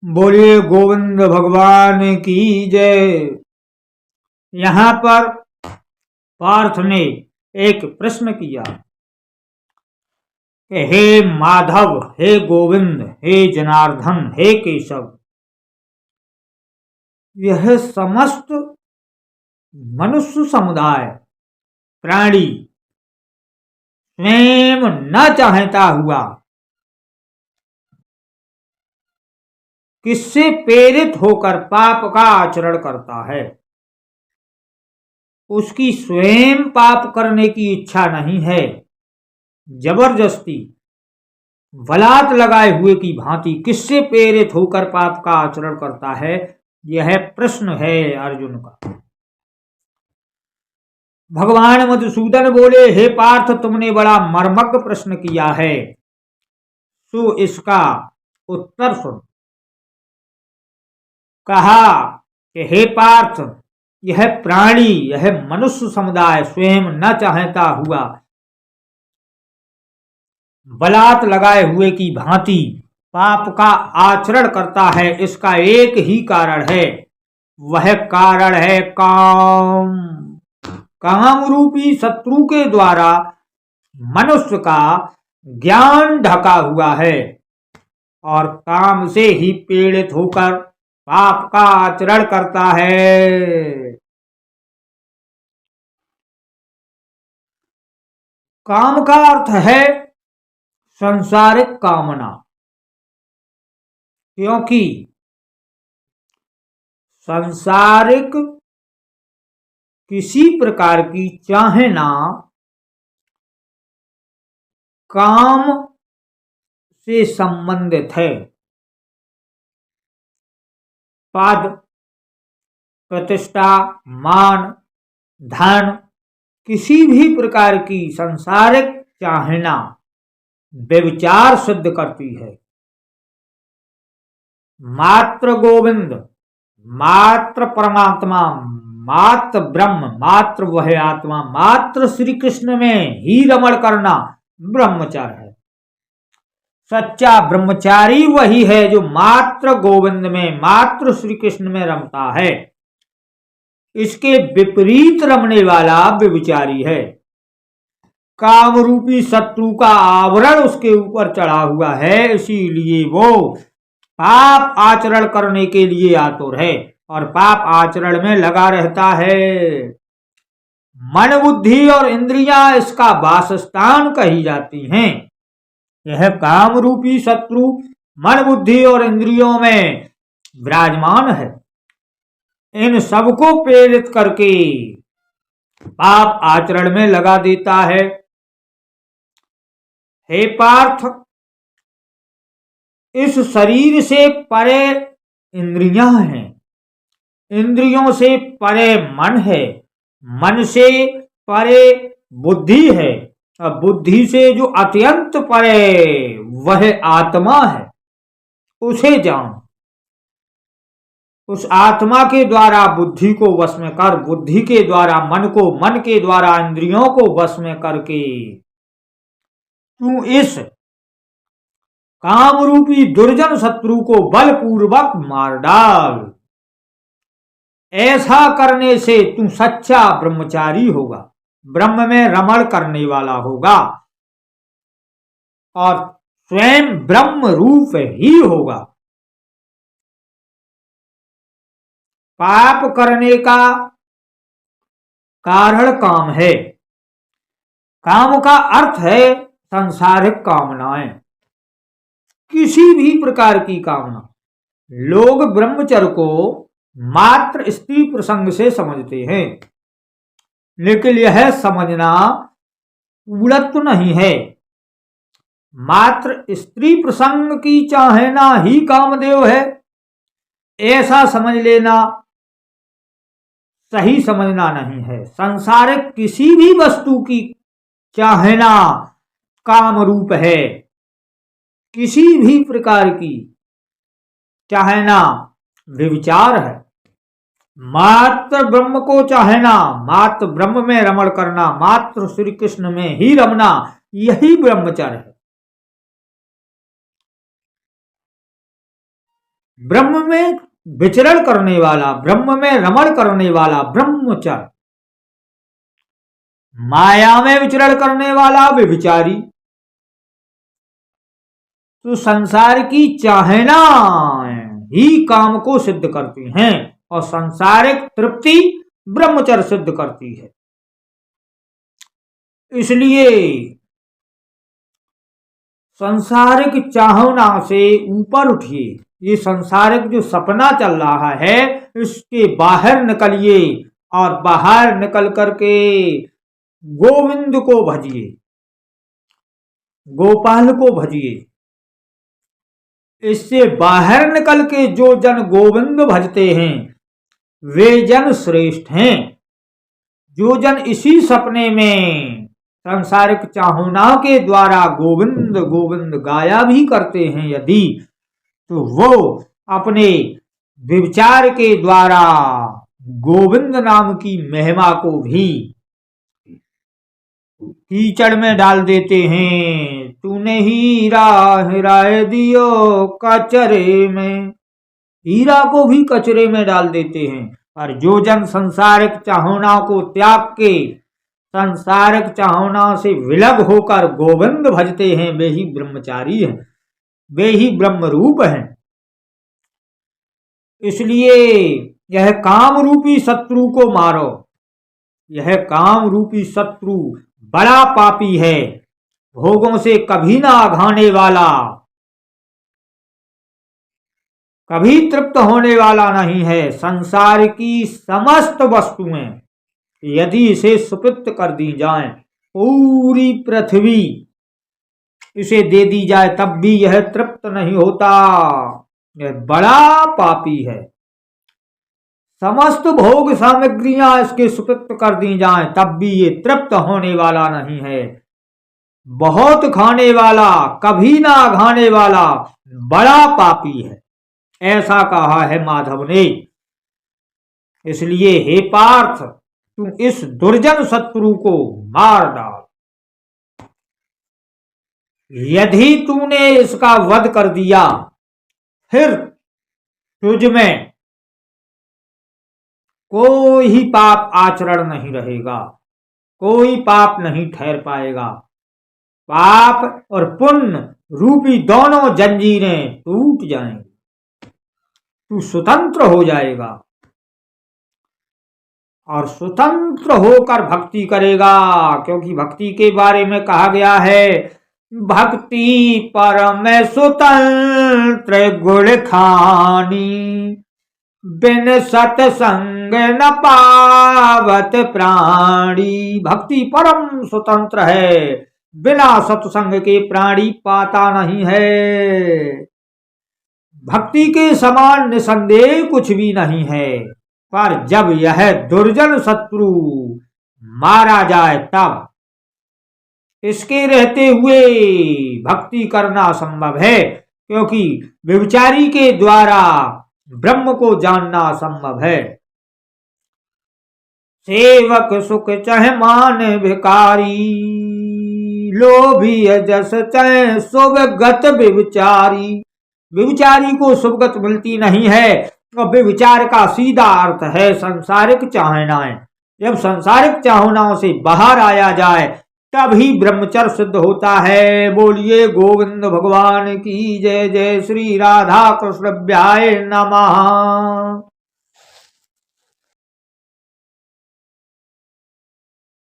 बोलिए गोविंद भगवान की जय। यहाँ पर पार्थ ने एक प्रश्न किया कि हे माधव, हे गोविंद, हे जनार्दन, हे केशव, यह समस्त मनुष्य समुदाय प्राणी स्वयं न चाहता हुआ किससे प्रेरित होकर पाप का आचरण करता है? उसकी स्वयं पाप करने की इच्छा नहीं है, जबरदस्ती बलात् लगाए हुए की भांति किससे प्रेरित होकर पाप का आचरण करता है? यह प्रश्न है अर्जुन का। भगवान मधुसूदन बोले, हे पार्थ, तुमने बड़ा मर्मज्ञ प्रश्न किया है, सो इसका उत्तर सुन। कहा कि हे पार्थ, यह प्राणी, यह मनुष्य समुदाय स्वयं न चाहता हुआ बलात् लगाए हुए की भांति पाप का आचरण करता है। इसका एक ही कारण है, वह कारण है काम। काम रूपी शत्रु के द्वारा मनुष्य का ज्ञान ढका हुआ है और काम से ही पीड़ित होकर पाप का आचरण करता है। काम का अर्थ है सांसारिक कामना, क्योंकि सांसारिक किसी प्रकार की चाहना काम से संबंधित है। पद, प्रतिष्ठा, मान, धन, किसी भी प्रकार की सांसारिक चाहना व्यभिचार सिद्ध करती है। मात्र गोविंद, मात्र परमात्मा, मात्र ब्रह्म, मात्र वह आत्मा, मात्र श्री कृष्ण में ही रमण करना ब्रह्मचार्य है। सच्चा ब्रह्मचारी वही है जो मात्र गोविंद में, मात्र श्री कृष्ण में रमता है। इसके विपरीत रमने वाला व्यभिचारी है। काम रूपी शत्रु का आवरण उसके ऊपर चढ़ा हुआ है, इसीलिए वो पाप आचरण करने के लिए आतुर है और पाप आचरण में लगा रहता है। मन, बुद्धि और इंद्रियां इसका वासस्थान कही जाती हैं। यह काम रूपी शत्रु मन, बुद्धि और इंद्रियों में विराजमान है। इन सबको प्रेरित करके पाप आचरण में लगा देता है। हे पार्थ, इस शरीर से परे इंद्रियां हैं, इंद्रियों से परे मन है, मन से परे बुद्धि है, और बुद्धि से जो अत्यंत परे वह आत्मा है, उसे जान। उस आत्मा के द्वारा बुद्धि को वश में कर, बुद्धि के द्वारा मन को, मन के द्वारा इंद्रियों को वश में करके तू इस काम रूपी दुर्जन शत्रु को बलपूर्वक मार डाल। ऐसा करने से तू सच्चा ब्रह्मचारी होगा, ब्रह्म में रमण करने वाला होगा और स्वयं ब्रह्म रूप ही होगा। पाप करने का कारण काम है। काम का अर्थ है सांसारिक कामनाएं, किसी भी प्रकार की कामना। लोग ब्रह्मचर्य को मात्र स्त्री प्रसंग से समझते हैं, लेकिन यह समझना पूर्णत्व नहीं है। मात्र स्त्री प्रसंग की चाहना ही कामदेव है, ऐसा समझ लेना सही समझना नहीं है। संसारिक किसी भी वस्तु की चाहना काम रूप है। किसी भी प्रकार की चाहना व्यभिचार है। मात्र ब्रह्म को चाहना, मात्र ब्रह्म में रमण करना, मात्र श्री कृष्ण में ही रमना, यही ब्रह्मचर्य है। ब्रह्म में विचरण करने वाला, ब्रह्म में रमण करने वाला ब्रह्मचर्य, माया में विचरण करने वाला व्यभिचारी। तो संसार की चाहना ही काम को सिद्ध करती हैं और सांसारिक तृप्ति ब्रह्मचर्य सिद्ध करती है। इसलिए संसारिक चाहना से ऊपर उठिए। ये संसारिक जो सपना चल रहा है इसके बाहर निकलिए और बाहर निकल करके गोविंद को भजिए, गोपाल को भजिए। इससे बाहर निकल के जो जन गोविंद भजते हैं वे जन श्रेष्ठ हैं। जो जन इसी सपने में सांसारिक चाहना के द्वारा गोविंद गोविंद गाया भी करते हैं यदि, तो वो अपने विचार के द्वारा गोविंद नाम की महिमा को भी कीचड़ में डाल देते हैं। तूने हीरा हिराए दियो कचरे में, हीरा को भी कचरे में डाल देते हैं। और जो जन संसारिक चाहना को त्याग के संसारिक चाहना से विलग होकर गोविंद भजते हैं वे ही ब्रह्मचारी हैं, वे ही ब्रह्म रूप हैं। इसलिए यह काम रूपी शत्रु को मारो। यह काम रूपी शत्रु बड़ा पापी है, भोगों से कभी ना घाने वाला, कभी तृप्त होने वाला नहीं है। संसार की समस्त वस्तुएं यदि इसे सुपृत कर दी जाएं, पूरी पृथ्वी इसे दे दी जाए तब भी यह तृप्त नहीं होता। यह बड़ा पापी है। समस्त भोग सामग्रियां इसके सुपृत कर दी जाएं तब भी ये तृप्त होने वाला नहीं है। बहुत खाने वाला, कभी ना खाने वाला बड़ा पापी है, ऐसा कहा है माधव ने। इसलिए हे पार्थ, तू इस दुर्जन शत्रु को मार डाल। यदि तूने इसका वध कर दिया फिर तुझ में कोई ही पाप आचरण नहीं रहेगा, कोई पाप नहीं ठहर पाएगा। पाप और पुण्य रूपी दोनों जंजीरें टूट जाएंगी, तू स्वतंत्र हो जाएगा और स्वतंत्र होकर भक्ति करेगा। क्योंकि भक्ति के बारे में कहा गया है, भक्ति परम स्वतंत्र गुण खानी, बिन सतसंग न पावत प्राणी। भक्ति परम स्वतंत्र है, बिना सत्संग के प्राणी पाता नहीं है। भक्ति के समान निसंदेह कुछ भी नहीं है। पर जब यह दुर्जन शत्रु मारा जाए तब इसके रहते हुए भक्ति करना संभव है, क्योंकि व्यभिचारी के द्वारा ब्रह्म को जानना संभव है। सेवक सुख चह मान भिकारी, लोभी जस चह शुभगत व्यभिचारी। व्यभिचारी को शुभगत मिलती नहीं है। और व्यभिचार का सीधा अर्थ है संसारिक चाहनाएं। जब संसारिक चाहनाओं से बाहर आया जाए तभी ब्रह्मचर्य सिद्ध होता है। बोलिए गोविंद भगवान की जय। जय श्री राधा कृष्ण व्याय नमः।